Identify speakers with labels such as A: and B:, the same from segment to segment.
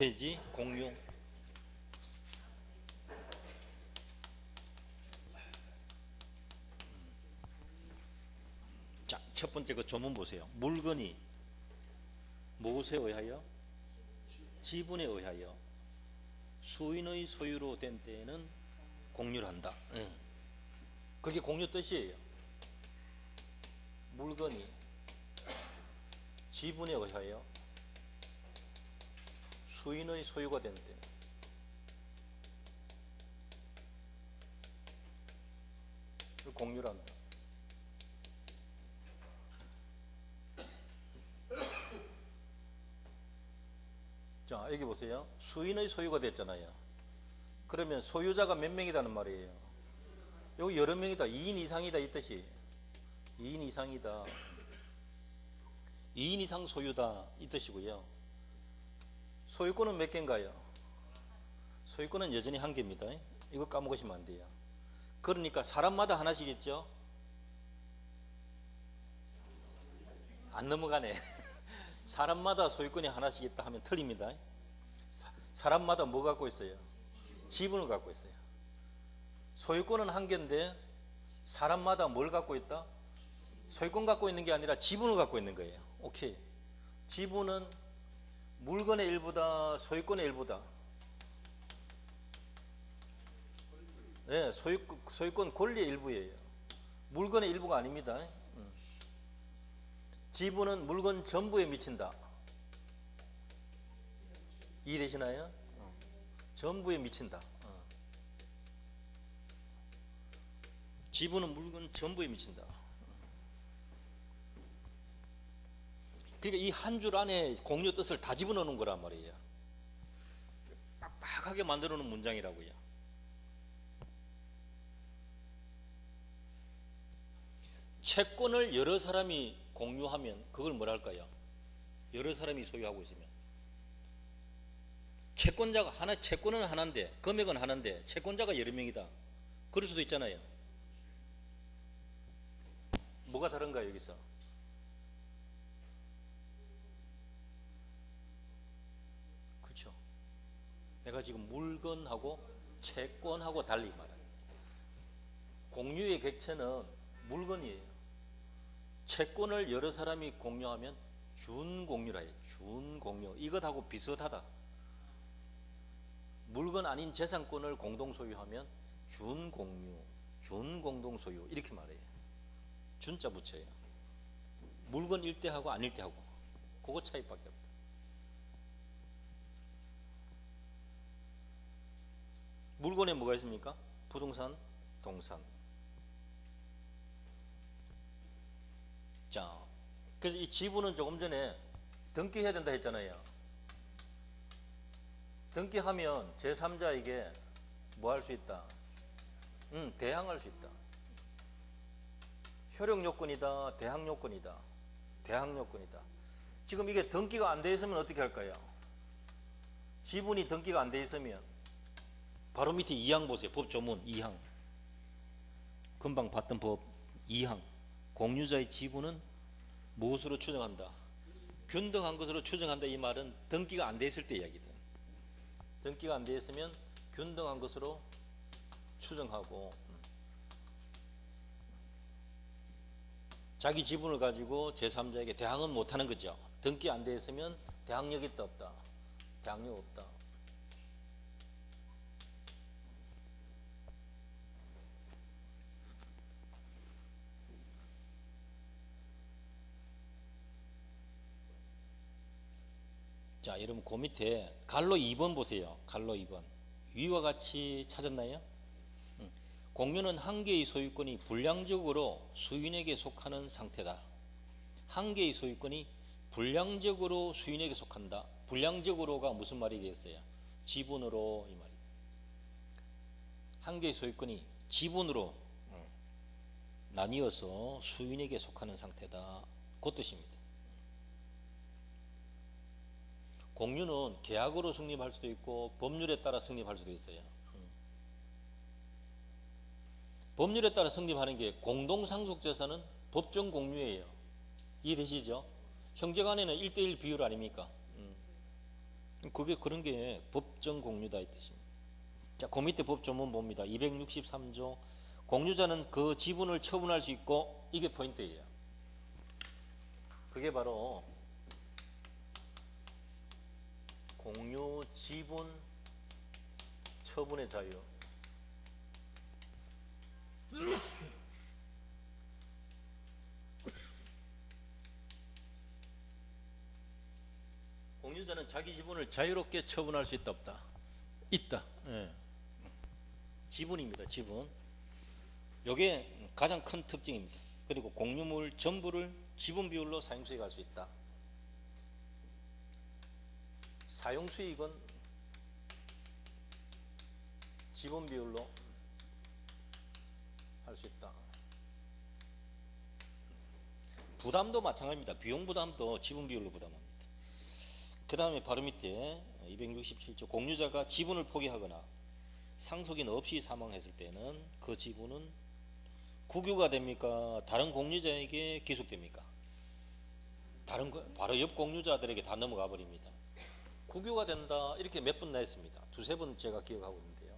A: 해지 공유. 자, 첫 번째 그 조문 보세요. 물건이 무엇에 의하여? 지분에 의하여 수인의 소유로 된 때에는 공유를 한다. 그게 공유 뜻이에요. 물건이 지분에 의하여 수인의 소유가 된 때 공유를 한다. 자, 여기 보세요. 수인의 소유가 됐잖아요. 그러면 소유자가 몇 명이라는 말이에요? 여기 여러 명이다. 2인 이상이다 이 뜻이. 2인 이상이다. 2인 이상 소유다 이 뜻이고요. 소유권은 몇 개인가요? 소유권은 여전히 한 개입니다. 이거 까먹으시면 안 돼요. 그러니까 사람마다 하나씩 있죠? 안 넘어가네. 사람마다 소유권이 하나씩 있다 하면 틀립니다. 사람마다 뭐 갖고 있어요? 지분을 갖고 있어요. 소유권은 한 개인데 사람마다 뭘 갖고 있다? 소유권 갖고 있는 게 아니라 지분을 갖고 있는 거예요. 오케이. 지분은 물건의 일부다, 소유권의 일부다. 네, 소유권 권리의 일부예요. 물건의 일부가 아닙니다. 지분은 물건 전부에 미친다. 이해되시나요? 전부에 미친다. 지분은 물건 전부에 미친다. 그러니까 이 한 줄 안에 공유 뜻을 다 집어넣는 거란 말이에요. 빡빡하게 만들어 놓은 문장이라고요. 채권을 여러 사람이 공유하면 그걸 뭐라 할까요? 여러 사람이 소유하고 있으면 채권자가 하나, 채권은 하나인데 금액은 하나인데 채권자가 여러 명이다. 그럴 수도 있잖아요. 뭐가 다른가요 여기서? 그렇죠. 내가 지금 물건하고 채권하고 달리 말해요. 공유의 객체는 물건이에요. 채권을 여러 사람이 공유하면 준공유라 해요. 준공유. 이것하고 비슷하다. 물건 아닌 재산권을 공동 소유하면 준공유, 준공동 소유 이렇게 말해요. 준자 붙여요. 물건일 때하고 아닐 때하고 그거 차이밖에 없다. 물건에 뭐가 있습니까? 부동산, 동산. 자, 그래서 이 지분은 조금 전에 등기해야 된다 했잖아요. 등기하면 제3자에게 뭐 할 수 있다? 대항할 수 있다. 효력 요건이다, 대항 요건이다. 대항 요건이다. 지금 이게 등기가 안 돼 있으면 어떻게 할까요? 지분이 등기가 안 돼 있으면 바로 밑에 2항 보세요. 법 조문 2항. 금방 봤던 법 2항. 공유자의 지분은 무엇으로 추정한다? 균등한 것으로 추정한다. 이 말은 등기가 안 돼 있을 때 이야기다. 등기가 안 돼 있으면 균등한 것으로 추정하고 자기 지분을 가지고 제3자에게 대항은 못하는 거죠. 등기 안 돼 있으면 대항력이 있다 없다? 대항력 없다. 자, 여러분 그 밑에 갈로 2번 보세요. 갈로 2번. 위와 같이 찾았나요? 공유는 한 개의 소유권이 불량적으로 수인에게 속하는 상태다. 한 개의 소유권이 불량적으로 수인에게 속한다. 불량적으로가 무슨 말이겠어요? 지분으로 이 말이죠. 한 개의 소유권이 지분으로 나뉘어서 수인에게 속하는 상태다. 그 뜻입니다. 공유는 계약으로 성립할 수도 있고 법률에 따라 성립할 수도 있어요. 법률에 따라 성립하는 게 공동상속재산은 법정 공유예요. 이해되시죠? 형제간에는 1:1 비율 아닙니까? 그게 그런 게 법정 공유다 이 뜻입니다. 자, 그 밑에 법조문 봅니다. 263조 공유자는 그 지분을 처분할 수 있고, 이게 포인트예요. 그게 바로 공유 지분 처분의 자유. 공유자는 자기 지분을 자유롭게 처분할 수 있다 없다? 있다. 예. 지분입니다. 지분. 이게 가장 큰 특징입니다. 그리고 공유물 전부를 지분 비율로 사용수익할 수 있다. 사용수익은 지분 비율로 할 수 있다. 부담도 마찬가지입니다. 비용 부담도 지분 비율로 부담합니다. 그 다음에 바로 밑에 267조 공유자가 지분을 포기하거나 상속인 없이 사망했을 때는 그 지분은 국유가 됩니까? 다른 공유자에게 기속됩니까? 다른 거 바로 옆 공유자들에게 다 넘어가 버립니다. 국유가 된다 이렇게 몇 번 나왔습니다. 두세 번 제가 기억하고 있는데요.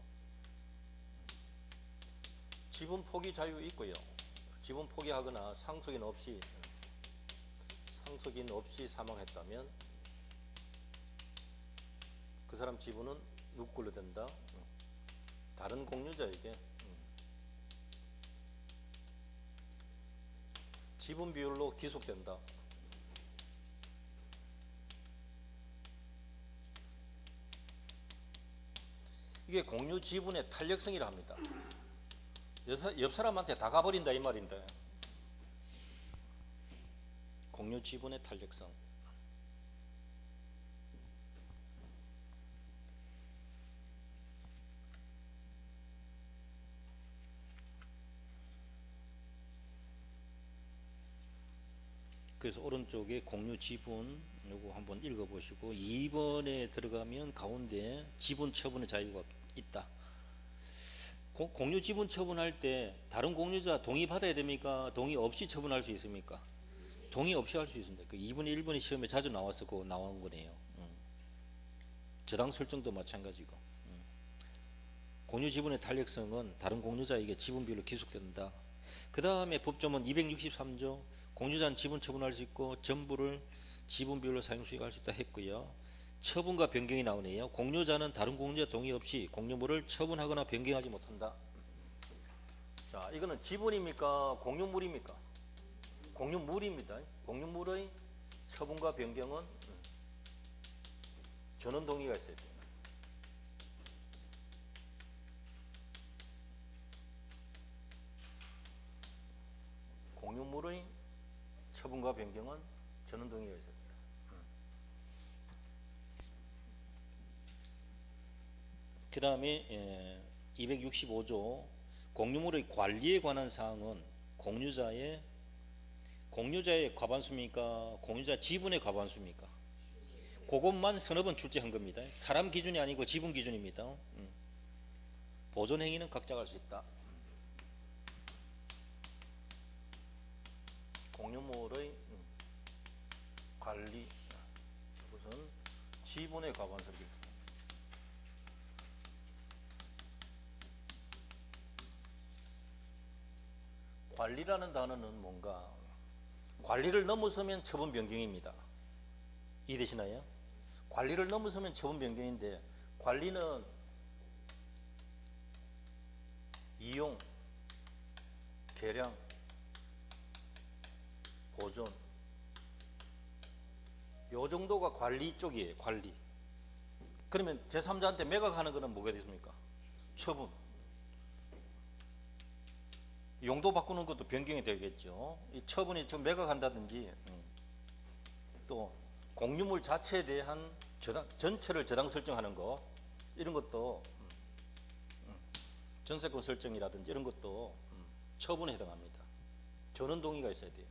A: 지분 포기 자유 있고요. 지분 포기하거나 상속인 없이 사망했다면 그 사람 지분은 누구 걸로 된다? 다른 공유자에게 지분 비율로 기속된다. 이게 공유 지분의 탄력성이라 합니다. 옆 사람한테 다 가버린다 이 말인데, 공유 지분의 탄력성. 그래서 오른쪽에 공유 지분 요거 한번 읽어보시고 2번에 들어가면 가운데 지분 처분의 자유가 있다. 공유 지분 처분할 때 다른 공유자 동의 받아야 됩니까? 동의 없이 처분할 수 있습니까? 동의 없이 할 수 있습니다. 그 2번, 1번이 시험에 자주 나와서 그거 나온 거네요. 저당 설정도 마찬가지고. 공유 지분의 탄력성은 다른 공유자에게 지분 비율로 기속된다. 그 다음에 법조문 263조 공유자는 지분 처분할 수 있고 전부를 지분 비율로 사용수익할 수 있다 했고요. 처분과 변경이 나오네요. 공유자는 다른 공유자 동의 없이 공유물을 처분하거나 변경하지 못한다. 자, 이거는 지분입니까? 공유물입니까? 공유물입니다. 공유물의 처분과 변경은 전원 동의가 있어야 돼요. 공유물의 처분과 변경은 전원 동의가 있어야 됩니다. 그 다음에 265조 공유물의 관리에 관한 사항은 공유자의 과반수입니까? 공유자 지분의 과반수입니까? 그것만 서너 번 출제한 겁니다. 사람 기준이 아니고 지분 기준입니다. 보존 행위는 각자가 할 수 있다. 공유물의 관리 우선 지분의 과반수입니다. 관리라는 단어는 뭔가 관리를 넘어서면 처분 변경입니다. 이해되시나요? 관리를 넘어서면 처분 변경인데 관리는 이용, 개량, 보존 요 정도가 관리 쪽이에요. 관리. 그러면 제3자한테 매각하는 거는 뭐가 됐습니까? 처분. 용도 바꾸는 것도 변경이 되겠죠. 이 처분이 좀 매각한다든지 또 공유물 자체에 대한 전체를 저당 설정하는 거 이런 것도 전세권 설정이라든지 이런 것도 처분에 해당합니다. 전원 동의가 있어야 돼요.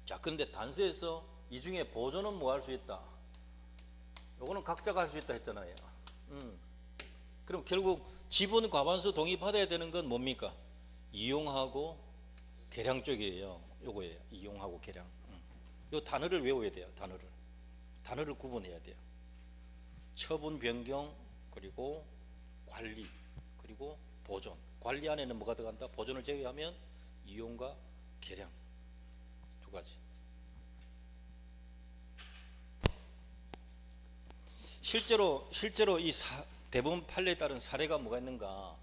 A: 자, 근데 단서에서 이 중에 보존은 뭐 할 수 있다? 요거는 각자가 할 수 있다 했잖아요. 그럼 결국 지분 과반수 동의 받아야 되는 건 뭡니까? 이용하고 개량 쪽이에요. 요거예요. 이용하고 개량. 요 단어를 외워야 돼요. 단어를 구분해야 돼요. 처분 변경, 그리고 관리, 그리고 보존. 관리 안에는 뭐가 들어간다? 보존을 제외하면 이용과 개량 두 가지. 실제로 이 대부분 판례에 따른 사례가 뭐가 있는가?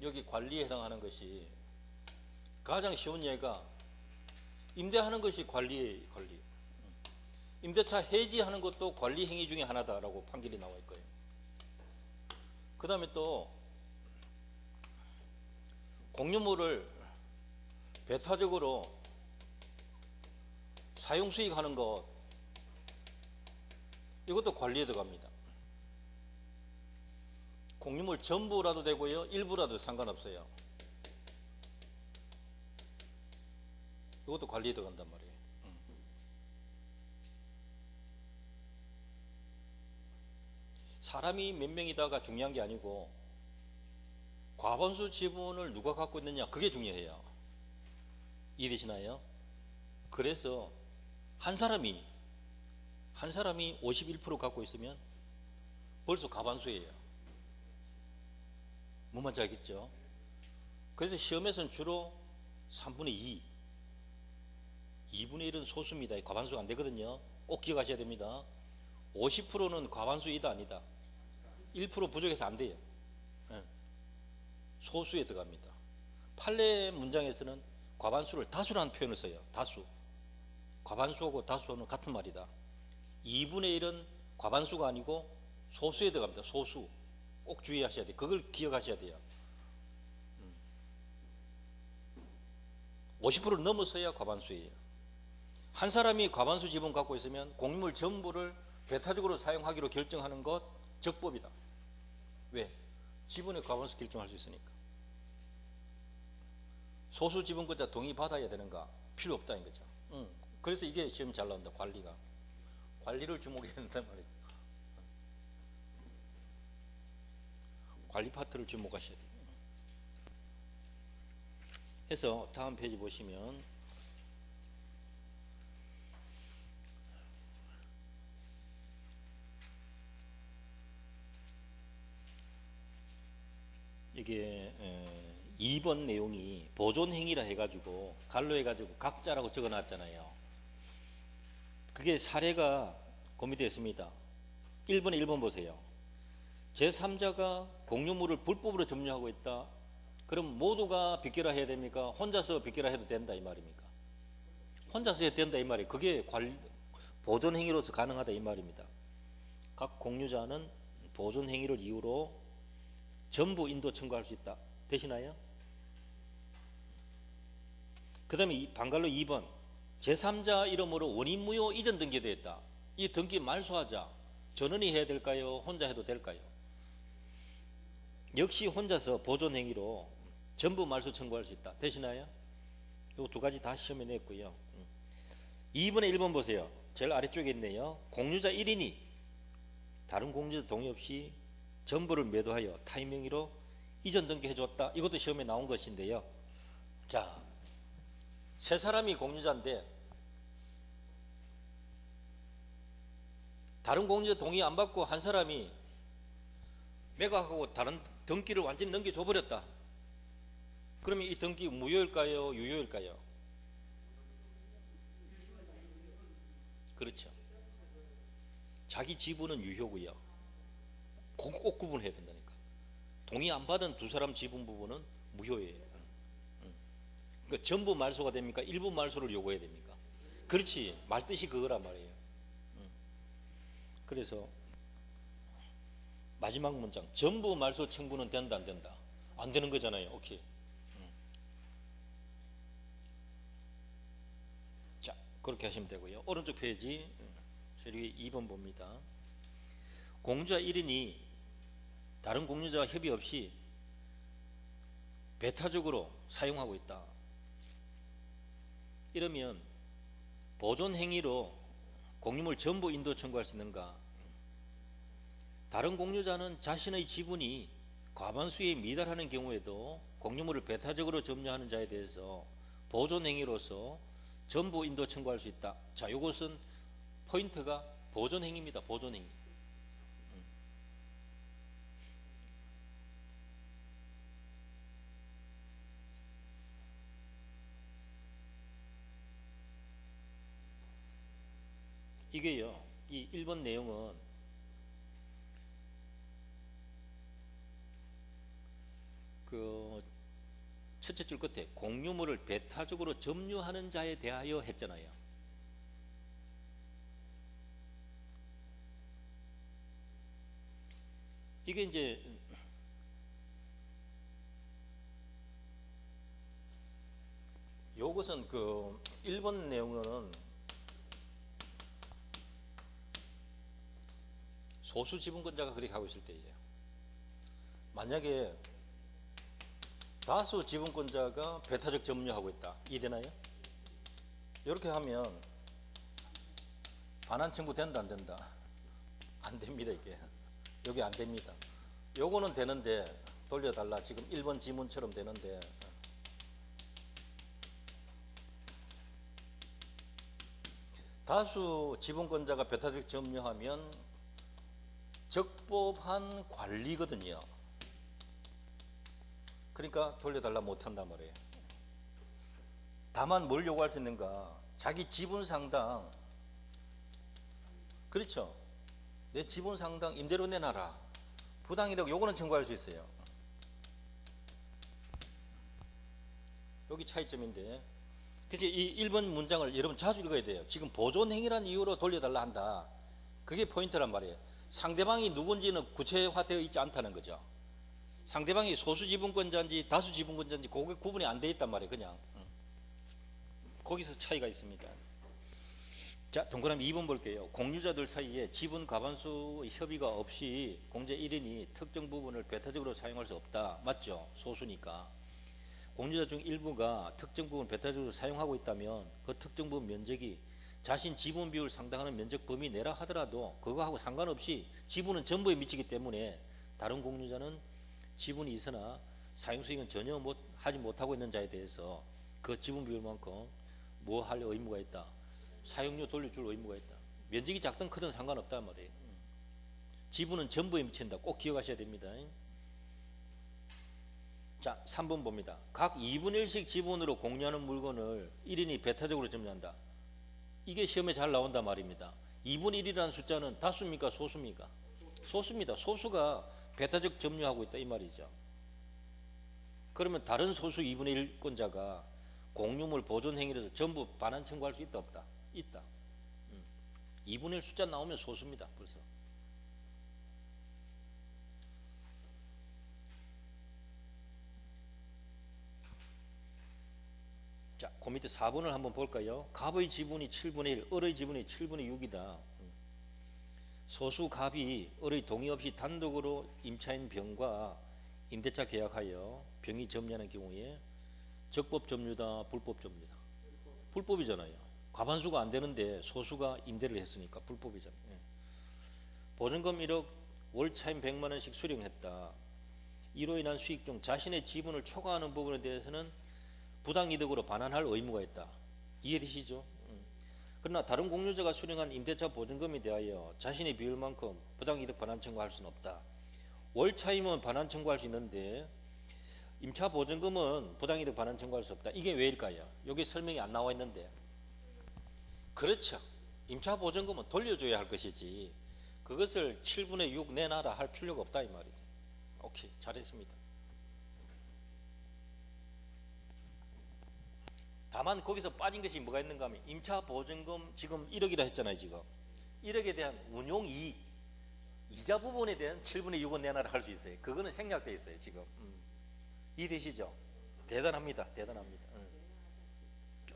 A: 여기 관리에 해당하는 것이 가장 쉬운 예가 임대하는 것이 관리의 관리. 임대차 해지하는 것도 관리 행위 중에 하나다라고 판결이 나와 있고요. 그 다음에 또 공유물을 배타적으로 사용 수익하는 것, 이것도 관리에 들어갑니다. 공유물 전부라도 되고요, 일부라도 상관없어요. 이것도 관리에 들어간단 말이에요. 사람이 몇 명이다가 중요한 게 아니고 과반수 지분을 누가 갖고 있느냐, 그게 중요해요. 이해되시나요? 그래서 한 사람이 51% 갖고 있으면 벌써 과반수예요. 뭔 말인지 알겠죠? 그래서 시험에서는 주로 3분의 2, 2분의 1은 소수입니다. 과반수가 안 되거든요. 꼭 기억하셔야 됩니다. 50%는 과반수 이다 아니다. 1% 부족해서 안 돼요. 소수에 들어갑니다. 판례 문장에서는 과반수를 다수라는 표현을 써요. 다수. 과반수하고 다수는 같은 말이다. 2분의 1은 과반수가 아니고 소수에 들어갑니다. 소수. 꼭 주의하셔야 돼요. 그걸 기억하셔야 돼요. 50%를 넘어서야 과반수예요. 한 사람이 과반수 지분 갖고 있으면 공유물 전부를 배타적으로 사용하기로 결정하는 것 적법이다. 왜? 지분의 과반수 결정할 수 있으니까. 소수 지분권자 동의 받아야 되는가? 필요 없다는 거죠. 그래서 이게 시험 잘 나온다. 관리를 주목해야 된단 말이에요. 관리 파트를 주목하셔야 돼요. 해서 다음 페이지 보시면 이게 2번 내용이 보존행위라 해가지고 갈로 해가지고 각자라고 적어놨잖아요. 그게 사례가 고민되어 있습니다. 1번에 1번 보세요. 제3자가 공유물을 불법으로 점유하고 있다. 그럼 모두가 빗겨라 해야 됩니까? 혼자서 빗겨라 해도 된다 이 말입니까? 혼자서 해도 된다 이 말이에요. 그게 보존행위로서 가능하다 이 말입니다. 각 공유자는 보존행위를 이유로 전부 인도 청구할 수 있다. 되시나요? 그 다음에 방갈로 2번 제3자 이름으로 원인무효 이전 등기되었다. 이 등기 말소하자. 전원이 해야 될까요? 혼자 해도 될까요? 역시 혼자서 보존행위로 전부 말소 청구할 수 있다. 되시나요? 이 두 가지 다 시험에 냈고요. 2번에 1번 보세요. 제일 아래쪽에 있네요. 공유자 1인이 다른 공유자 동의 없이 전부를 매도하여 타인 명의로 이전 등기해 줬다. 이것도 시험에 나온 것인데요. 자, 세 사람이 공유자인데 다른 공유자 동의 안 받고 한 사람이 매각하고 다른 등기를 완전히 넘겨줘 버렸다. 그러면 이 등기 무효일까요? 유효일까요? 그렇죠. 자기 지분은 유효고요. 꼭 구분해야 된다니까. 동의 안 받은 두 사람 지분 부분은 무효예요. 그러니까 전부 말소가 됩니까? 일부 말소를 요구해야 됩니까? 그렇지. 말뜻이 그거란 말이에요. 그래서 마지막 문장 전부 말소 청구는 된다 안 된다? 안 되는 거잖아요. 오케이. 자, 그렇게 하시면 되고요. 오른쪽 페이지 저기 2번 봅니다. 공유자 1인이 다른 공유자와 협의 없이 배타적으로 사용하고 있다. 이러면 보존 행위로 공유물 전부 인도 청구할 수 있는가? 다른 공유자는 자신의 지분이 과반수에 미달하는 경우에도 공유물을 배타적으로 점유하는 자에 대해서 보존 행위로서 전부 인도 청구할 수 있다. 자, 이것은 포인트가 보존 행위입니다. 보존 행위. 이게요, 이 1번 내용은 그 첫째 줄 끝에 공유물을 배타적으로 점유하는 자에 대하여 했잖아요. 이게 이제 요것은 그 1번 내용은 소수 지분권자가 그렇게 하고 있을 때예요. 만약에 다수 지분권자가 배타적 점유하고 있다. 이해되나요? 이렇게 하면 반환 청구 된다 안 된다? 안 됩니다. 이게 여기 안 됩니다. 요거는 되는데 돌려달라. 지금 1번 지문처럼 되는데 다수 지분권자가 배타적 점유하면 적법한 관리거든요. 그러니까 돌려달라 못한단 말이에요. 다만 뭘 요구할 수 있는가? 자기 지분 상당, 그렇죠? 내 지분 상당 임대료 내놔라. 부당이득 요거는 청구할 수 있어요. 여기 차이점인데, 그치? 이 1번 문장을 여러분 자주 읽어야 돼요. 지금 보존행위란 이유로 돌려달라 한다. 그게 포인트란 말이에요. 상대방이 누군지는 구체화되어 있지 않다는 거죠. 상대방이 소수 지분권자인지 다수 지분권자인지 그게 구분이 안 돼 있단 말이에요. 그냥 거기서 차이가 있습니다. 자, 동그라미 2번 볼게요. 공유자들 사이에 지분 과반수 협의가 없이 공제 1인이 특정 부분을 배타적으로 사용할 수 없다. 맞죠? 소수니까. 공유자 중 일부가 특정 부분 배타적으로 사용하고 있다면 그 특정 부분 면적이 자신 지분 비율 상당하는 면적 범위 내라 하더라도 그거하고 상관없이 지분은 전부에 미치기 때문에 다른 공유자는 지분이 있으나 사용 수익은 전혀 하지 못하고 있는 자에 대해서 그 지분 비율만큼 뭐 할 의무가 있다. 사용료 돌려줄 의무가 있다. 면적이 작든 크든 상관없단 말이에요. 지분은 전부에 미친다. 꼭 기억하셔야 됩니다. 자, 3번 봅니다. 각 2분의 1씩 지분으로 공유하는 물건을 1인이 배타적으로 점유한다. 이게 시험에 잘 나온단 말입니다. 2분의 1이라는 숫자는 다수입니까? 소수입니까? 소수입니다. 소수가 배타적 점유하고 있다 이 말이죠. 그러면 다른 소수 2분의 1권자가 공유물 보존 행위로서 전부 반환 청구할 수 있다 없다? 있다. 2분의 1 숫자 나오면 소수입니다. 벌써. 자, 그 밑에 4번을 한번 볼까요? 갑의 지분이 7분의 1, 을의 지분이 7분의 6이다. 소수 갑이 을의 동의 없이 단독으로 임차인 병과 임대차 계약하여 병이 점유하는 경우에 적법 점유다, 불법 점유다? 불법이잖아요. 과반수가 안 되는데 소수가 임대를 했으니까 불법이잖아요. 보증금 1억, 월차임 100만 원씩 수령했다. 이로 인한 수익 중 자신의 지분을 초과하는 부분에 대해서는 부당이득으로 반환할 의무가 있다. 이해되시죠? 그러나 다른 공유자가 수령한 임대차 보증금에 대하여 자신의 비율만큼 부당이득 반환 청구할 수는 없다. 월차임은 반환 청구할 수 있는데 임차 보증금은 부당이득 반환 청구할 수 없다. 이게 왜일까요? 여기 설명이 안 나와 있는데. 그렇죠. 임차 보증금은 돌려줘야 할 것이지 그것을 7분의 6 내놔라 할 필요가 없다 이 말이죠. 오케이, 잘했습니다. 다만 거기서 빠진 것이 뭐가 있는가 하면 임차 보증금 지금 1억이라 했잖아요. 지금 1억에 대한 운용 이자 부분에 대한 7분의 6은 내놔라 할 수 있어요. 그거는 생략되어 있어요. 지금 이해되시죠? 대단합니다. 대단합니다.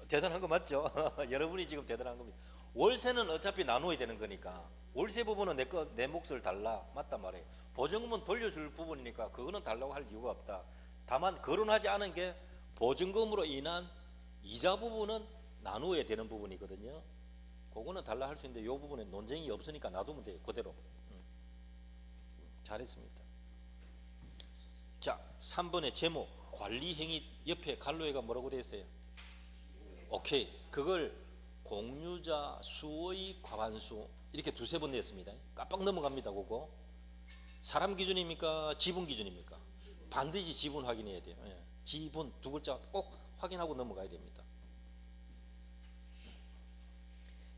A: 대단한 거 맞죠? 여러분이 지금 대단한 겁니다. 월세는 어차피 나누어야 되는 거니까 월세 부분은 내 몫을 달라 맞단 말이에요. 보증금은 돌려줄 부분이니까 그거는 달라고 할 이유가 없다. 다만 거론하지 않은 게 보증금으로 인한 이자 부분은 나누어야 되는 부분이거든요. 그거는 달라 할 수 있는데 이 부분에 논쟁이 없으니까 놔두면 돼요. 그대로. 잘했습니다. 자, 3번의 제목 관리행위 옆에 갈로에가 뭐라고 되어 있어요? 오케이. 그걸 공유자 수의 과반수 이렇게 두세 번 냈습니다. 깜빡 넘어갑니다. 그거 사람 기준입니까? 지분 기준입니까? 반드시 지분 확인해야 돼요. 예. 지분 두 글자 꼭 확인하고 넘어가야 됩니다.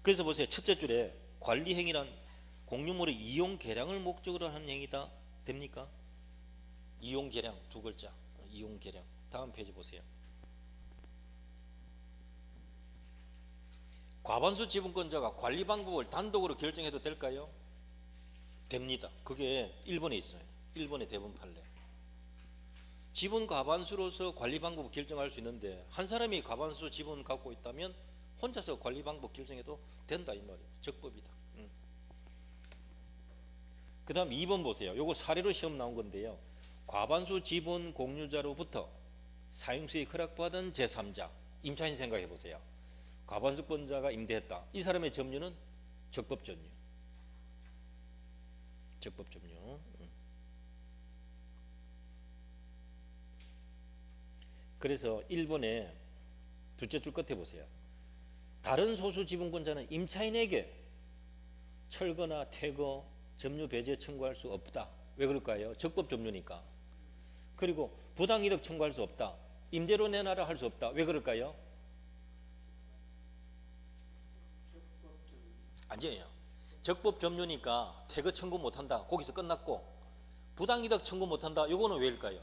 A: 그래서 보세요. 첫째 줄에 관리 행위란 공유물의 이용 개량을 목적으로 하는 행위다. 됩니까? 이용 개량 두 글자. 이용 개량. 다음 페이지 보세요. 과반수 지분권자가 관리 방법을 단독으로 결정해도 될까요? 됩니다. 그게 1번에 있어요. 1번의 대본 판례. 지분 과반수로서 관리 방법을 결정할 수 있는데 한 사람이 과반수 지분 갖고 있다면 혼자서 관리 방법 결정해도 된다 이 말이에요. 적법이다. 그 다음 2번 보세요. 요거 사례로 시험 나온 건데요. 과반수 지분 공유자로부터 사용수익 허락받은 제3자 임차인 생각해 보세요. 과반수권자가 임대했다. 이 사람의 점유는 적법 점유. 적법 점유. 그래서 1번에 둘째 줄 끝에 보세요. 다른 소수 지분권자는 임차인에게 철거나 퇴거, 점유 배제 청구할 수 없다. 왜 그럴까요? 적법 점유니까. 그리고 부당이득 청구할 수 없다. 임대료 내놔라 할 수 없다. 왜 그럴까요? 아니에요. 적법 점유니까 퇴거 청구 못한다. 거기서 끝났고 부당이득 청구 못한다. 이거는 왜일까요?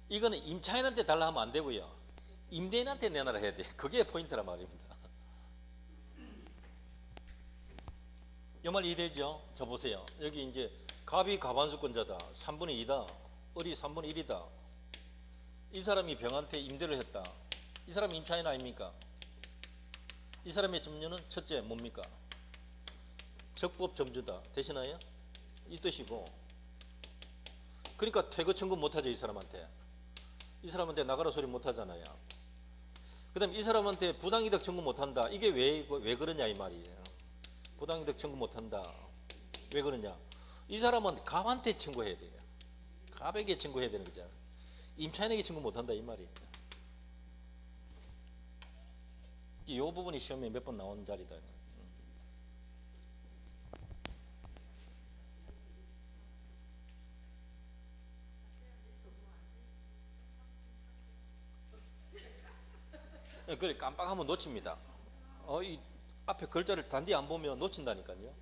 A: 이거는 임차인한테 달라 하면 안 되고요. 임대인한테 내놔라 해야 돼. 그게 포인트란 말입니다. 이 말 이해되죠? 저 보세요. 여기 이제 갑이 과반수권자다. 3분의 2다. 을이 3분의 1이다. 이 사람이 병한테 임대를 했다. 이 사람이 임차인 아닙니까? 이 사람의 점유는 첫째 뭡니까? 적법 점주다. 되시나요? 이 뜻이고. 그러니까 퇴거 청구 못하죠. 이 사람한테. 이 사람한테 나가라 소리 못하잖아요. 그 다음에 이 사람한테 부당이득 청구 못한다. 이게 왜 그러냐 이 말이에요. 부당이득 청구 못한다. 왜 그러냐? 이 사람은 갑한테 청구해야 돼요. 갑에게 청구해야 되는 거잖아. 임차인에게 청구 못한다 이 말이에요. 이 부분이 시험에 몇 번 나온 자리다. 그래 깜빡하면 놓칩니다. 이 앞에 글자를 단디 안 보면 놓친다니까요.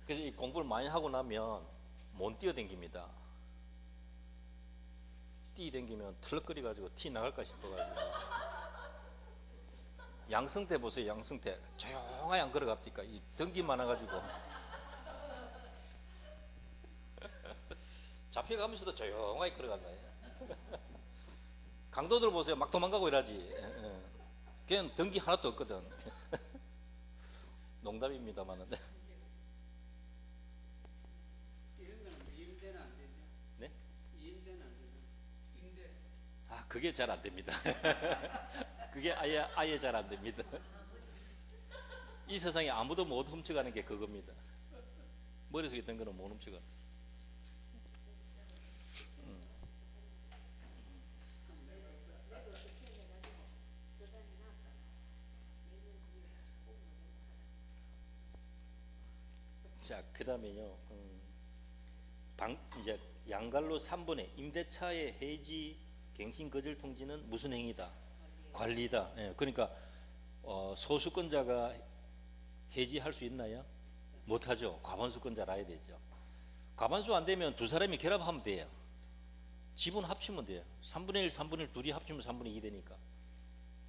A: 그래서 이 공부를 많이 하고 나면 못 뛰어댕깁니다. 뛰어댕기면 털럭거려 가지고 티 나갈까 싶어가지고. 양승태 보세요. 양승태 조용하게 안 걸어갑니까? 이 등기 많아가지고 잡혀가면서도 조용하게 걸어간다. 강도들 보세요. 막 도망가고 이러지. 걔는 등기 하나도 없거든. 농담입니다만은.
B: 이런 거는 임대는 안 되죠.
A: 네?
B: 임대는 안 되죠. 임대.
A: 그게 잘 안 됩니다. 그게 아예 잘 안 됩니다. 이 세상에 아무도 못 훔쳐가는 게 그겁니다. 머릿속에 든 거는 못 훔쳐가. 자, 그 다음에요. 이제 양갈로 3번에 임대차의 해지, 갱신, 거절 통지는 무슨 행위다? 관리다. 예, 그러니까 소수권자가 해지할 수 있나요? 못하죠. 과반수권자라야 되죠. 과반수 안 되면 두 사람이 결합하면 돼요. 지분 합치면 돼요. 3분의 1, 3분의 1 둘이 합치면 3분의 2 되니까.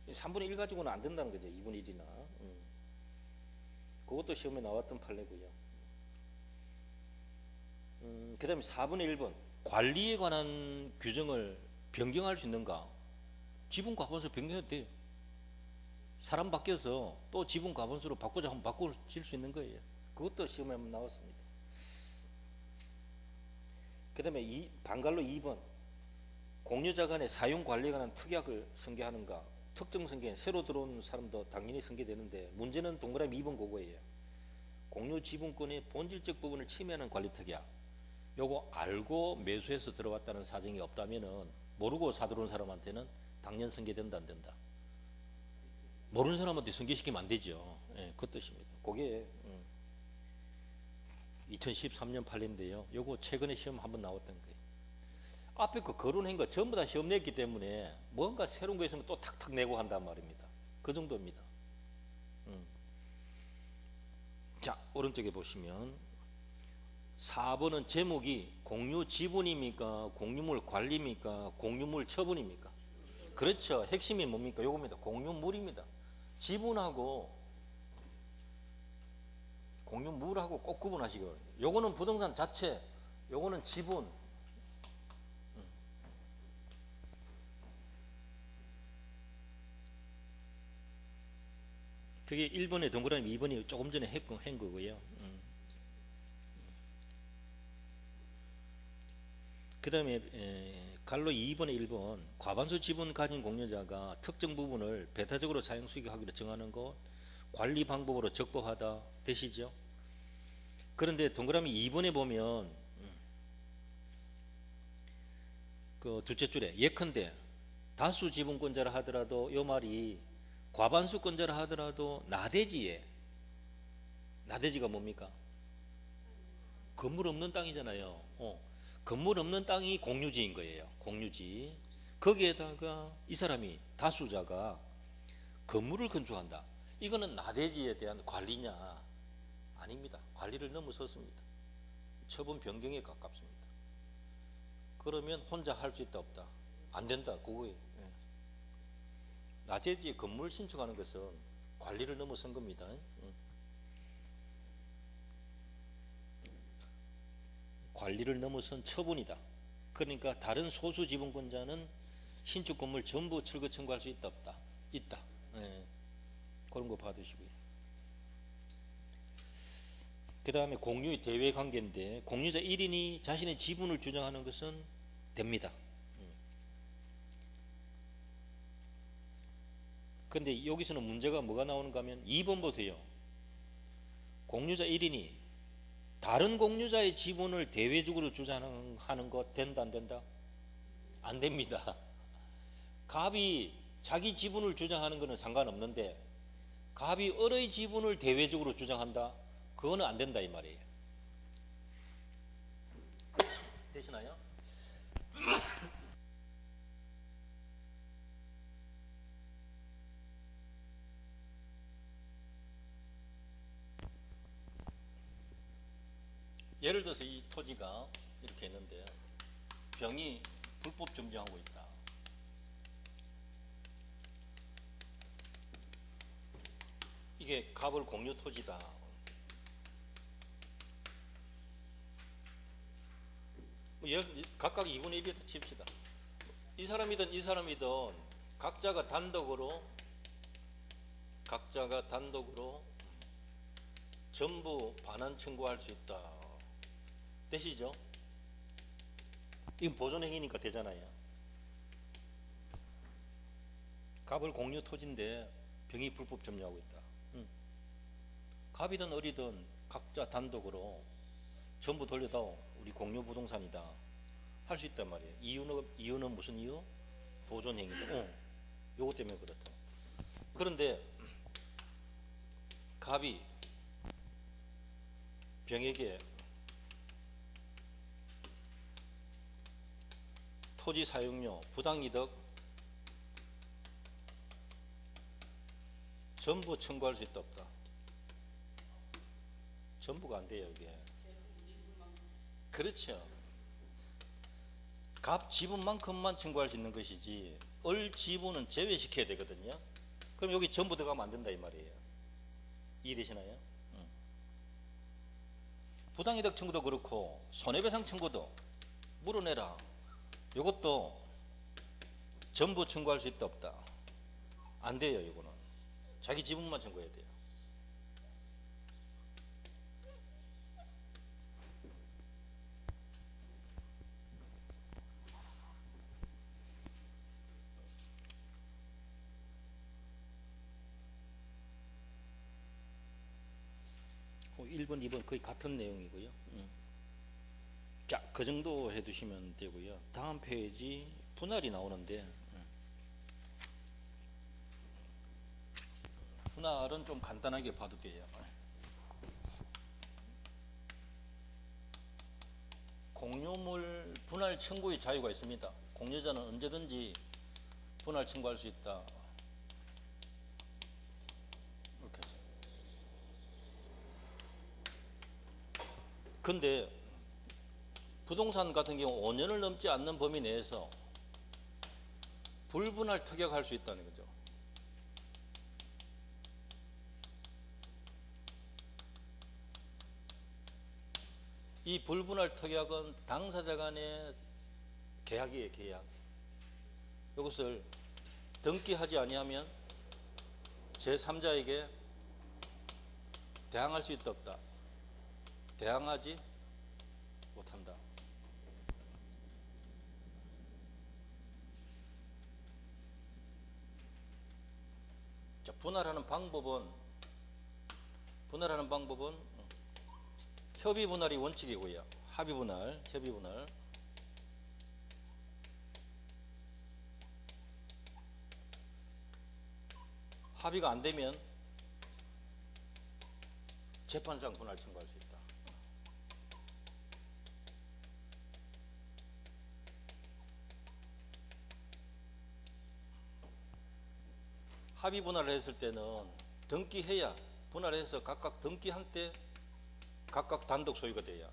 A: 3분의 1 가지고는 안 된다는 거죠. 2분의 1이나. 그것도 시험에 나왔던 판례고요. 그 다음에 4분의 1번 관리에 관한 규정을 변경할 수 있는가? 지분 과반수 변경해도 돼요. 사람 바뀌어서 또 지분 과반수로 바꾸자 하면 바꾸실 수 있는 거예요. 그것도 시험에 한번 나왔습니다. 그 다음에 방갈로 2번 공유자 간의 사용 관리에 관한 특약을 승계하는가? 특정 승계 새로 들어온 사람도 당연히 승계되는데 문제는 동그라미 2번 그거예요. 공유 지분권의 본질적 부분을 침해하는 관리특약. 요거 알고 매수해서 들어왔다는 사정이 없다면은 모르고 사들어온 사람한테는 당연 승계된다 안 된다. 모르는 사람한테 승계시키면 안 되죠. 예, 그 뜻입니다. 그게 2013년 판례인데요. 요거 최근에 시험 한번 나왔던 거예요. 앞에 그 거론한 거 전부 다 시험 냈기 때문에 뭔가 새로운 거 있으면 또 탁탁 내고 한단 말입니다. 그 정도입니다. 자, 오른쪽에 보시면 4번은 제목이 공유 지분입니까? 공유물 관리입니까? 공유물 처분입니까? 그렇죠. 핵심이 뭡니까? 요겁니다. 공유물입니다. 지분하고 공유물하고 꼭 구분하시기 바랍니다. 요거는 부동산 자체, 요거는 지분. 그게 1번에 동그라미 2번이 조금 전에 한 거고요. 그 다음에 갈로 2번에 1번 과반수 지분 가진 공유자가 특정 부분을 배타적으로 사용수익하기로 정하는 것 관리 방법으로 적법하다 되시죠? 그런데 동그라미 2번에 보면 그 둘째 줄에 예컨대 다수 지분권자라 하더라도 이 말이 과반수권자라 하더라도 나대지가 뭡니까? 건물 없는 땅이잖아요. 건물 없는 땅이 공유지인 거예요. 공유지. 거기에다가 이 사람이 다수자가 건물을 건축한다. 이거는 나대지에 대한 관리냐? 아닙니다. 관리를 넘어섰습니다. 처분 변경에 가깝습니다. 그러면 혼자 할 수 있다 없다? 안 된다. 그거예요. 나대지에 건물 신축하는 것은 관리를 넘어선 겁니다. 관리를 넘어선 처분이다. 그러니까 다른 소수 지분권자는 신축 건물 전부 철거 청구할 수 있다 없다? 있다. 그런 거 봐두시고요. 그 다음에 공유의 대외 관계인데 공유자 1인이 자신의 지분을 주장하는 것은 됩니다. 근데 여기서는 문제가 뭐가 나오는가 하면 2번 보세요. 공유자 1인이 다른 공유자의 지분을 대외적으로 주장하는 것 된다 안 된다? 안 됩니다. 갑이 자기 지분을 주장하는 것은 상관없는데 갑이 을의 지분을 대외적으로 주장한다? 그거는 안 된다 이 말이에요. 되시나요? 예를 들어서 이 토지가 이렇게 있는데 병이 불법 점정하고 있다. 이게 갑을 공유 토지다. 각각 2분의 1이다 칩시다. 이 사람이든 이 사람이든 각자가 단독으로 전부 반환 청구할 수 있다. 되시죠? 이건 보존행위니까 되잖아요. 갑을 공유 토지인데 병이 불법 점유하고 있다. 갑이든 을이든 각자 단독으로 전부 돌려다오. 우리 공유 부동산이다. 할 수 있단 말이에요. 이유는 무슨 이유? 보존행위다. 요거 때문에 그렇다. 그런데 갑이 병에게 토지 사용료, 부당이득 전부 청구할 수 있다 없다? 전부가 안 돼요 이게. 그렇죠. 갑 지분만큼만 청구할 수 있는 것이지 을 지분은 제외시켜야 되거든요. 그럼 여기 전부 들어가면 안 된다 이 말이에요. 이해되시나요? 부당이득 청구도 그렇고 손해배상 청구도 물어내라. 이것도 전부 청구할 수 있다 없다? 안 돼요. 이거는 자기 지분만 청구해야 돼요. 1번, 2번 거의 같은 내용이고요. 자, 그 정도 해두시면 되고요. 다음 페이지 분할이 나오는데 분할은 좀 간단하게 봐도 돼요. 공유물 분할 청구의 자유가 있습니다. 공유자는 언제든지 분할 청구할 수 있다. 이렇게 해서. 근데 부동산 같은 경우 5년을 넘지 않는 범위 내에서 불분할 특약할 수 있다는 거죠. 이 불분할 특약은 당사자 간의 계약이에요, 계약. 이것을 등기하지 아니하면 제3자에게 대항할 수 있다 없다. 대항하지 못한다. 자, 분할하는 방법은 협의 분할이 원칙이고요. 합의 분할, 협의 분할. 합의가 안 되면 재판상 분할 청구할 수 있다. 합의 분할을 했을 때는 등기해야 분할해서 각각 등기한 때 각각 단독 소유가 돼야.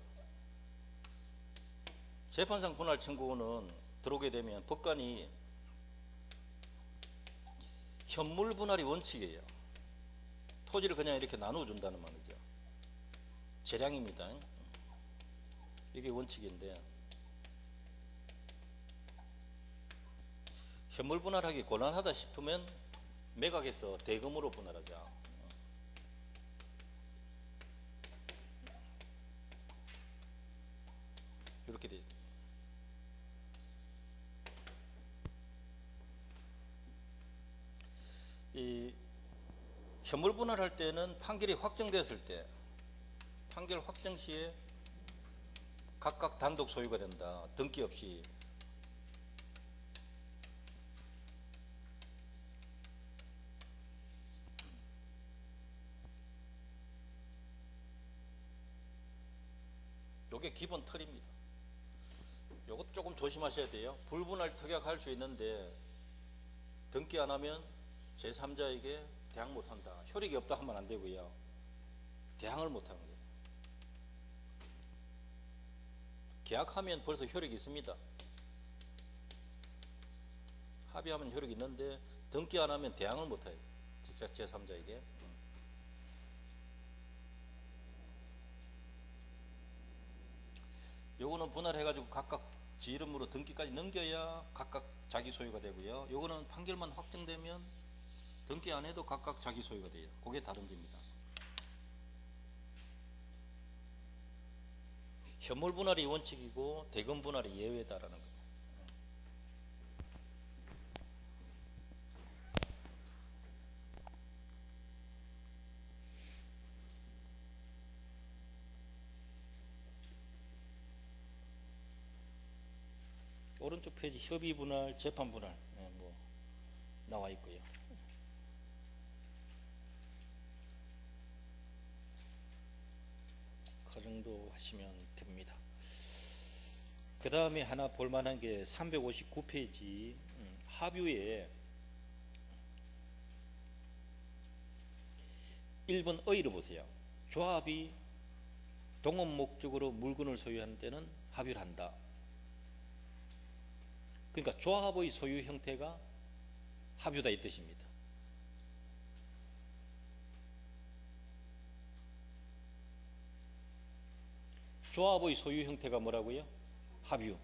A: 재판상 분할 청구는 들어오게 되면 법관이 현물 분할이 원칙이에요. 토지를 그냥 이렇게 나눠준다는 말이죠. 재량입니다. 이게 원칙인데 현물 분할하기 곤란하다 싶으면 매각해서 대금으로 분할하자. 이렇게 돼 있어요. 이 현물 분할할 때는 판결이 확정됐을 때, 판결 확정 시에 각각 단독 소유가 된다. 등기 없이. 요게 기본 틀입니다. 요것 조금 조심하셔야 돼요. 불분할 특약할 수 있는데 등기 안 하면 제3자에게 대항 못한다. 효력이 없다 하면 안 되고요. 대항을 못하는 거예요. 계약하면 벌써 효력이 있습니다. 합의하면 효력이 있는데 등기 안 하면 대항을 못해요. 진짜 제3자에게. 요거는 분할해가지고 각각 지 이름으로 등기까지 넘겨야 각각 자기 소유가 되고요. 요거는 판결만 확정되면 등기 안 해도 각각 자기 소유가 돼요. 그게 다른 점입니다. 현물 분할이 원칙이고 대금 분할이 예외다라는 거. 오른쪽 페이지 협의 분할, 재판 분할 뭐 나와 있고요. 그 정도 하시면 됩니다. 그 다음에 하나 볼만한 게 359페이지 하뷰에 1번 의의를 보세요. 조합이 동업 목적으로 물건을 소유하는 때는 합의를 한다. 그러니까 조합의 소유 형태가 합유다 이 뜻입니다. 조합의 소유 형태가 뭐라고요? 합유.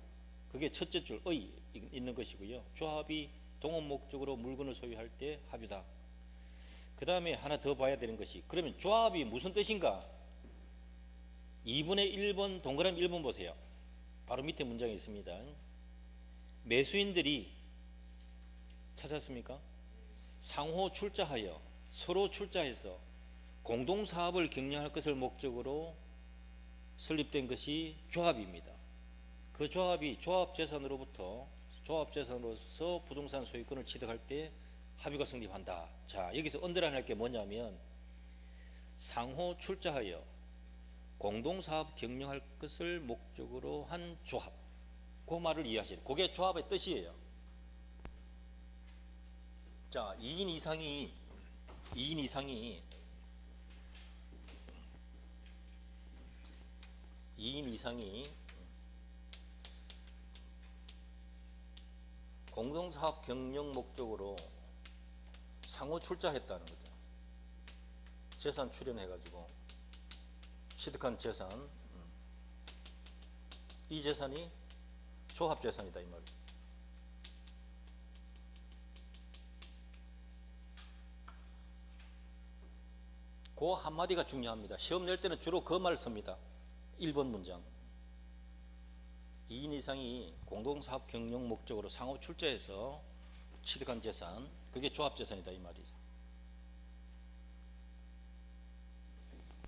A: 그게 첫째 줄 의 있는 것이고요. 조합이 동업 목적으로 물건을 소유할 때 합유다. 그 다음에 하나 더 봐야 되는 것이, 그러면 조합이 무슨 뜻인가? 2분의 1번 동그라미 1번 보세요. 바로 밑에 문장이 있습니다. 매수인들이 찾았습니까? 상호 출자하여 서로 출자해서 공동사업을 경영할 것을 목적으로 설립된 것이 조합입니다. 그 조합이 조합재산으로서 부동산 소유권을 취득할 때 합의가 성립한다. 자, 여기서 언더라인 할 게 뭐냐면 상호 출자하여 공동사업 경영할 것을 목적으로 한 조합. 그 말을 이해하셔야 돼요. 그게 조합의 뜻이에요. 자, 2인 이상이 공동사업 경영 목적으로 상호 출자했다는 거죠. 재산 출연해가지고 취득한 재산, 이 재산이 조합재산이다 이 말이에요. 그 한마디가 중요합니다. 시험 낼 때는 주로 그 말을 씁니다. 1번 문장. 2인 이상이 공동사업 경영 목적으로 상호 출자해서 취득한 재산, 그게 조합재산이다 이 말이죠.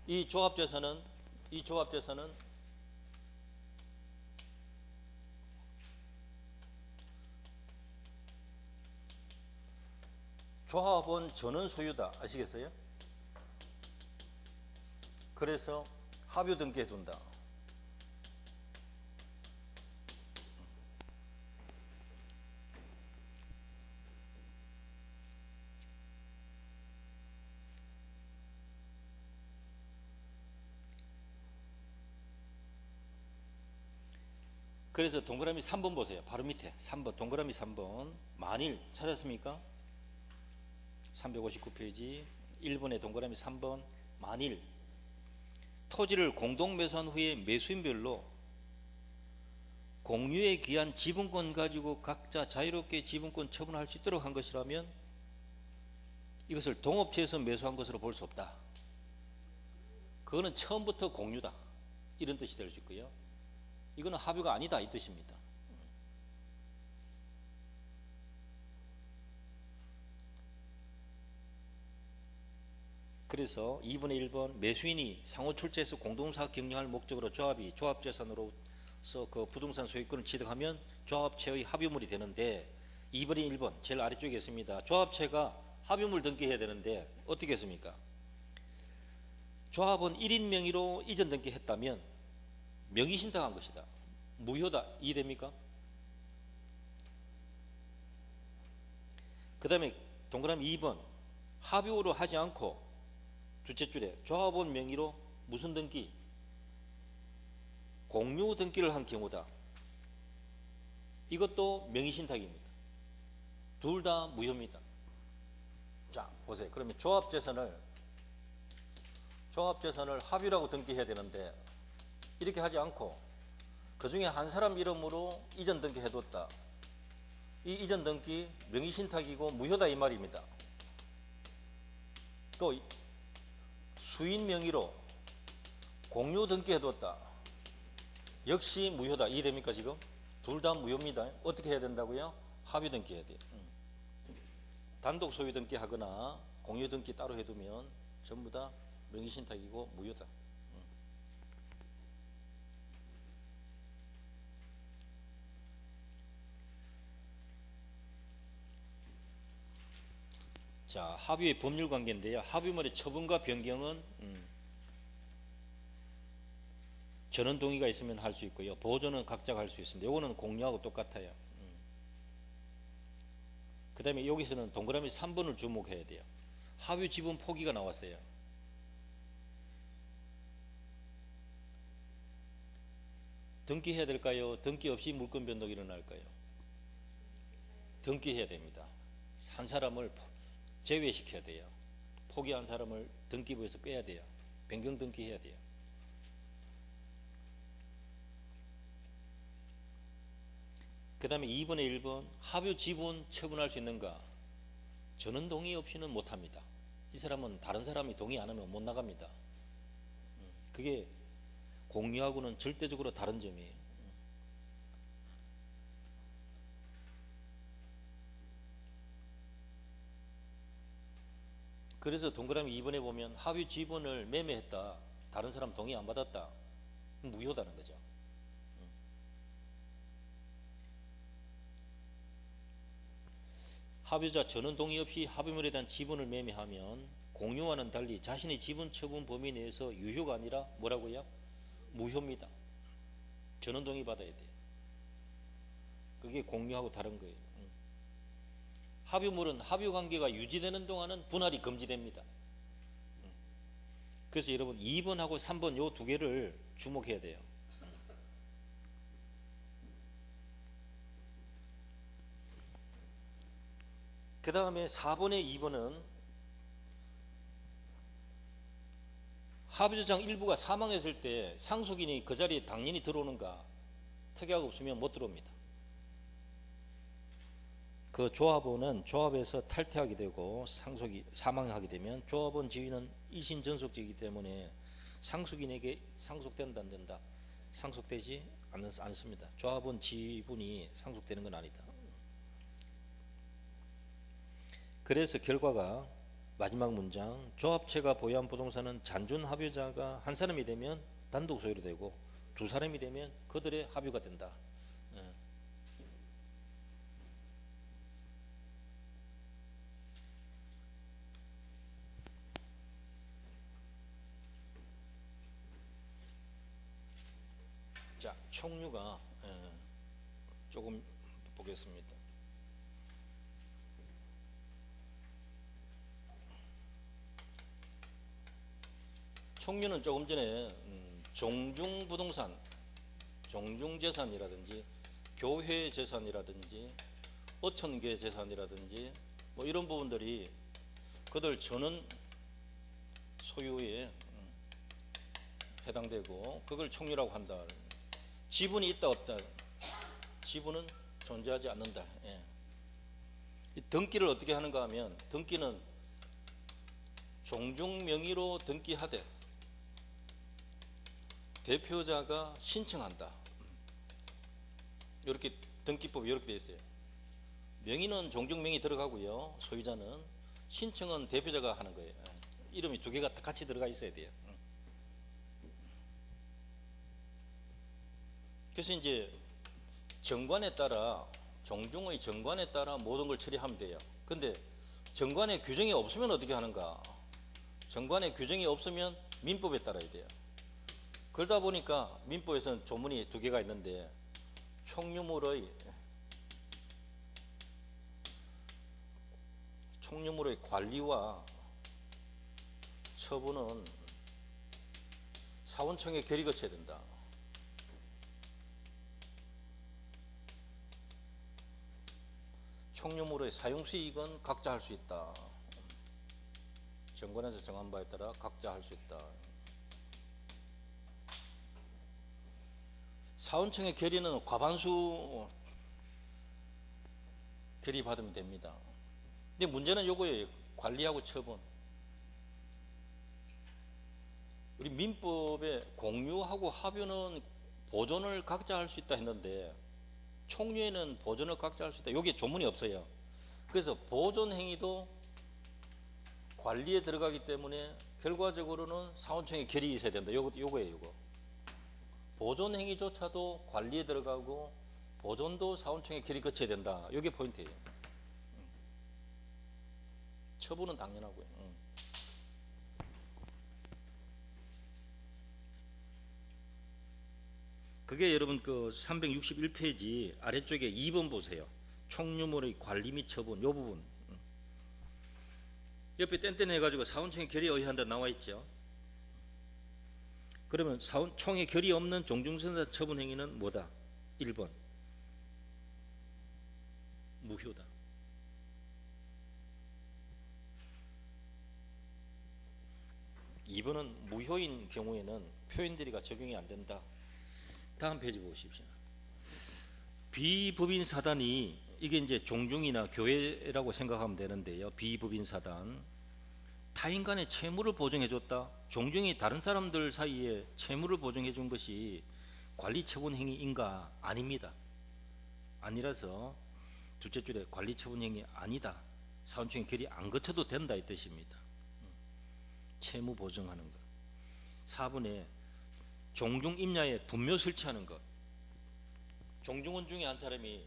A: 이 조합재산은 조합원 전원 소유다. 아시겠어요? 그래서 합유 등기해 둔다. 그래서 동그라미 3번 보세요. 바로 밑에 3번, 동그라미 3번. 만일 찾았습니까? 359페이지 1번의 동그라미 3번. 만일 토지를 공동 매수한 후에 매수인별로 공유에 기한 지분권 가지고 각자 자유롭게 지분권 처분할 수 있도록 한 것이라면 이것을 동업체에서 매수한 것으로 볼 수 없다. 그거는 처음부터 공유다. 이런 뜻이 될 수 있고요. 이거는 합의가 아니다 이 뜻입니다. 그래서 2분의 1번 매수인이 상호 출자해서 공동사업 경영할 목적으로 조합이 조합재산으로서 그 부동산 소유권을 취득하면 조합체의 합유물이 되는데 2분의 1번 제일 아래쪽에 있습니다. 조합체가 합유물 등기해야 되는데 어떻게 했습니까? 조합은 1인 명의로 이전 등기했다면 명의신탁한 것이다. 무효다. 이해됩니까? 그 다음에 동그라미 2번 합의로 하지 않고 둘째 줄에 조합원 명의로 무슨 등기? 공유 등기를 한 경우다. 이것도 명의신탁입니다. 둘 다 무효입니다. 자, 보세요. 그러면 조합재산을 합유라고 등기해야 되는데 이렇게 하지 않고 그 중에 한 사람 이름으로 이전 등기해뒀다. 이 이전 등기 명의신탁이고 무효다 이 말입니다. 또 수인 명의로 공유 등기해뒀다. 역시 무효다. 이해됩니까 지금? 둘 다 무효입니다. 어떻게 해야 된다고요? 합의 등기해야 돼요. 단독 소유 등기하거나 공유 등기 따로 해두면 전부 다 명의신탁이고 무효다. 자, 합의의 법률 관계인데요. 합의물의 처분과 변경은 전원 동의가 있으면 할 수 있고요. 보존은 각자가 할 수 있습니다. 요거는 공유하고 똑같아요. 그 다음에 여기서는 동그라미 3번을 주목해야 돼요. 합의 지분 포기가 나왔어요. 등기해야 될까요? 등기 없이 물권 변동이 일어날까요? 등기해야 됩니다. 한 사람을 제외시켜야 돼요. 포기한 사람을 등기부에서 빼야 돼요. 변경 등기해야 돼요. 그 다음에 2번에 1번 합의 지분 처분할 수 있는가? 전원 동의 없이는 못합니다. 이 사람은 다른 사람이 동의 안 하면 못 나갑니다. 그게 공유하고는 절대적으로 다른 점이에요. 그래서 동그라미 2번에 보면 합의 지분을 매매했다. 다른 사람 동의 안 받았다. 무효다는 거죠. 합의자 전원 동의 없이 합의물에 대한 지분을 매매하면 공유와는 달리 자신의 지분 처분 범위 내에서 유효가 아니라 뭐라고요? 무효입니다. 전원 동의 받아야 돼요. 그게 공유하고 다른 거예요. 합의물은 합의 관계가 유지되는 동안은 분할이 금지됩니다. 그래서 여러분 2번하고 3번 요 두 개를 주목해야 돼요. 그 다음에 4번에 2번은 합의조장 일부가 사망했을 때 상속인이 그 자리에 당연히 들어오는가? 특약이 없으면 못 들어옵니다. 그 조합원은 조합에서 탈퇴하게 되고 상속이 사망하게 되면 조합원 지위는 이신 전속직이기 때문에 상속인에게 상속된다 안 된다? 상속되지 않습니다. 조합원 지분이 상속되는 건 아니다. 그래서 결과가 마지막 문장, 조합체가 보유한 부동산은 잔존 합의자가 한 사람이 되면 단독 소유로 되고 두 사람이 되면 그들의 합의가 된다. 자, 총류가 조금 보겠습니다. 총류는 조금 전에 종중부동산, 종중재산이라든지 교회재산이라든지 어천계 재산이라든지 뭐 이런 부분들이 그들 전원 소유에 해당되고 그걸 총류라고 한다. 지분이 있다 없다? 지분은 존재하지 않는다. 예. 이 등기를 어떻게 하는가 하면 등기는 종중 명의로 등기하되 대표자가 신청한다. 이렇게 등기법이 이렇게 되어 있어요. 명의는 종중 명의 들어가고요. 소유자는 신청은 대표자가 하는 거예요. 이름이 두 개가 같이 들어가 있어야 돼요. 그래서 이제 정관에 따라 종중의 정관에 따라 모든 걸 처리하면 돼요. 근데 정관에 규정이 없으면 어떻게 하는가? 정관에 규정이 없으면 민법에 따라야 돼요. 그러다 보니까 민법에서는 조문이 두 개가 있는데 총유물의 관리와 처분은 사원청에 결의 거쳐야 된다. 총유물의 사용수익은 각자 할 수 있다. 정관에서 정한 바에 따라 각자 할 수 있다. 사원청의 결의는 과반수 결의 받으면 됩니다. 근데 문제는 요거예요. 관리하고 처분. 우리 민법에 공유하고 합유는 보존을 각자 할 수 있다 했는데 총유에는 보존을 각자 할 수 있다. 여기에 조문이 없어요. 그래서 보존 행위도 관리에 들어가기 때문에 결과적으로는 사원청의 결의가 있어야 된다. 요거예요, 요거. 보존 행위조차도 관리에 들어가고 보존도 사원청의 결의 거쳐야 된다. 이게 포인트예요. 처분은 당연하고요. 그게 여러분 그 361페이지 아래쪽에 2번 보세요. 총유물의 관리 및 처분 요 부분. 옆에 땡땡 해가지고 사원청의 결의에 의한다 나와 있죠. 그러면 사원청의 결의 없는 종중선사 처분 행위는 뭐다? 1번 무효다. 2번은 무효인 경우에는 표현들이가 적용이 안 된다. 다음 페이지 보십시오. 비법인 사단이 이게 이제 종중이나 교회라고 생각하면 되는데요. 비법인 사단 타인 간의 채무를 보증해 줬다. 종중이 다른 사람들 사이에 채무를 보증해 준 것이 관리 처분 행위인가? 아닙니다. 아니라서 둘째 줄에 관리 처분 행위 아니다. 사원청의 결의 안 거쳐도 된다 이 뜻입니다. 채무 보증하는 것. 4번에 종중 임야에 분묘 설치하는 것. 종중원 중에 한 사람이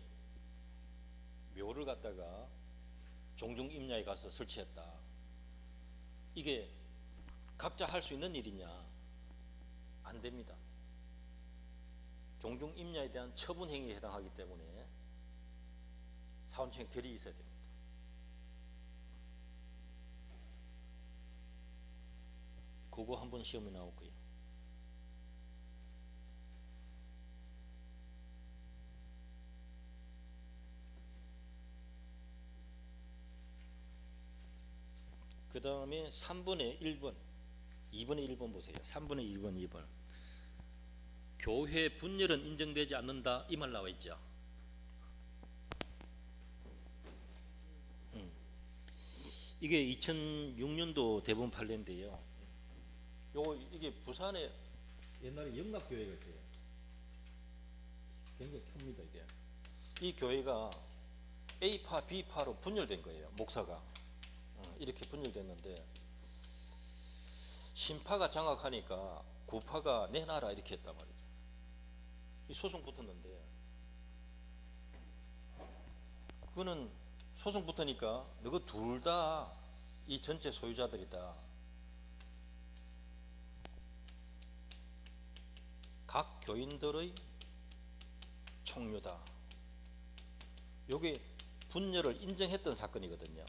A: 묘를 갖다가 종중 임야에 가서 설치했다. 이게 각자 할 수 있는 일이냐? 안 됩니다. 종중 임야에 대한 처분 행위에 해당하기 때문에 사원청에 결의가 있어야 됩니다. 그거 한번 시험에 나올 거예요. 그 다음에 3번에 1번, 2번에 1번 보세요. 3번에 1번, 2번. 교회 분열은 인정되지 않는다, 이 말 나와 있죠. 이게 2006년도 대법원 판례인데요. 이게 부산에 옛날에 영락교회가 있어요. 굉장히 큽니다 이게. 이 교회가 A파, B파로 분열된 거예요. 목사가 이렇게 분열됐는데 신파가 장악하니까 구파가 내놔라 이렇게 했단 말이죠. 이 소송 붙었는데 그거는 소송 붙으니까 너가 둘 다 이 전체 소유자들이다. 각 교인들의 총유다. 요게 분열을 인정했던 사건이거든요.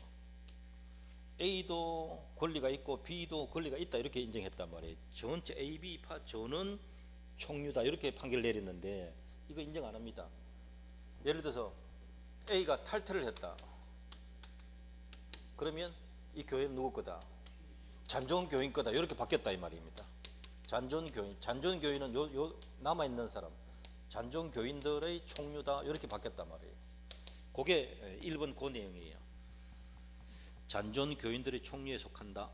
A: A도 권리가 있고 B도 권리가 있다 이렇게 인정했단 말이에요. 전체 A, B파 전원 총유다 이렇게 판결을 내렸는데 이거 인정 안 합니다. 예를 들어서 A가 탈퇴를 했다. 그러면 이 교회는 누구 거다? 잔존 교인 거다. 이렇게 바뀌었다 이 말입니다. 잔존 교인은 요 남아있는 사람, 잔존 교인들의 총유다 이렇게 바뀌었단 말이에요. 그게 1번 그 내용이에요. 잔존 교인들의 총유에 속한다.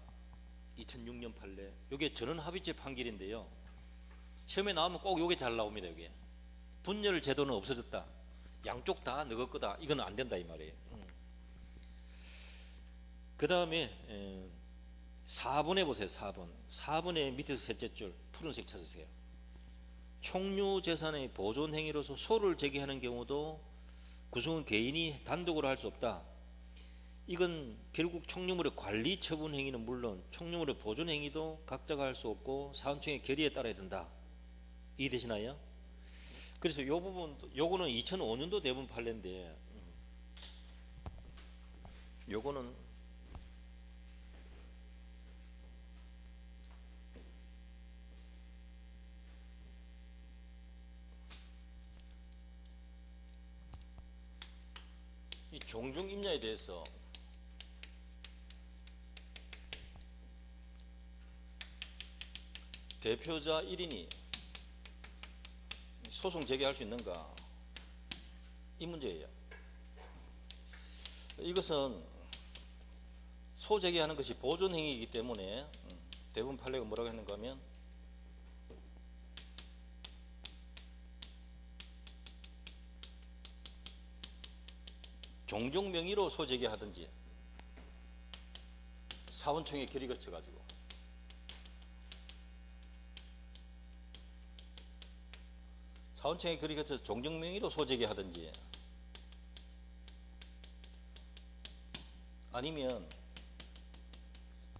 A: 2006년 판례. 이게 전원합의체 판결인데요. 시험에 나오면 꼭 이게 잘 나옵니다. 이게 분열 제도는 없어졌다. 양쪽 다 너거 거다. 이건 안 된다 이 말이에요. 그 다음에 4번에 보세요. 4번에 밑에서 셋째 줄 푸른색 찾으세요. 총유 재산의 보존 행위로서 소를 제기하는 경우도 구성원 개인이 단독으로 할 수 없다. 이건 결국 총유물의 관리 처분 행위는 물론 총유물의 보존 행위도 각자가 할 수 없고 사원청의 결의에 따라야 된다. 이해되시나요? 그래서 이 부분, 요거는 2005년도 대법원 판례인데 요거는 이 종중 임야에 대해서 대표자 1인이 소송 제기할 수 있는가? 이 문제예요. 이것은 소제기하는 것이 보존행위이기 때문에 대법원 판례가 뭐라고 했는가 하면 종종 명의로 소제기하든지 사원청에 결의 거쳐가지고 사원청에 결의 거쳐서 종종 명의로 소제기하든지 아니면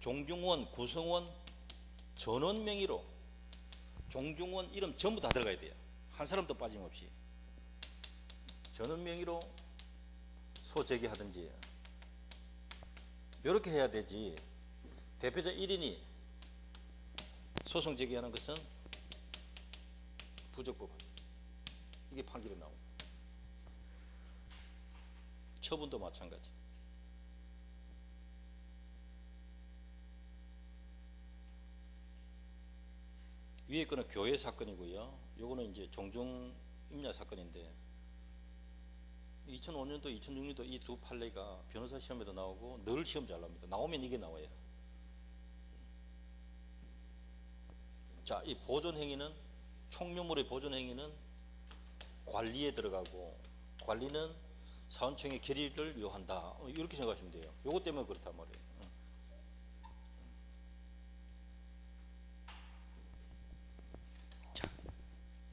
A: 종중원, 구성원, 전원 명의로 종중원 이름 전부 다 들어가야 돼요. 한 사람도 빠짐없이 전원 명의로 소제기하든지 이렇게 해야 되지. 대표자 1인이 소송 제기하는 것은 부적법. 이게 판결이 나옵니다. 처분도 마찬가지. 위에 거는 교회 사건이고요. 요거는 이제 종중 임야 사건인데 2005년도, 2006년도 이 두 판례가 변호사 시험에도 나오고 늘 시험 잘 나옵니다. 나오면 이게 나와요. 자, 이 보존행위는 총유물의 보존행위는 관리에 들어가고 관리는 사원청의 결의를 요한다. 이렇게 생각하시면 돼요. 요것 때문에 그렇단 말이에요.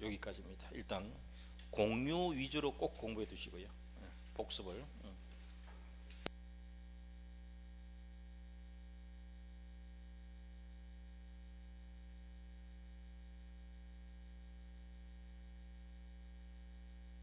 A: 여기까지입니다. 일단 공유 위주로 꼭 공부해 두시고요. 복습을.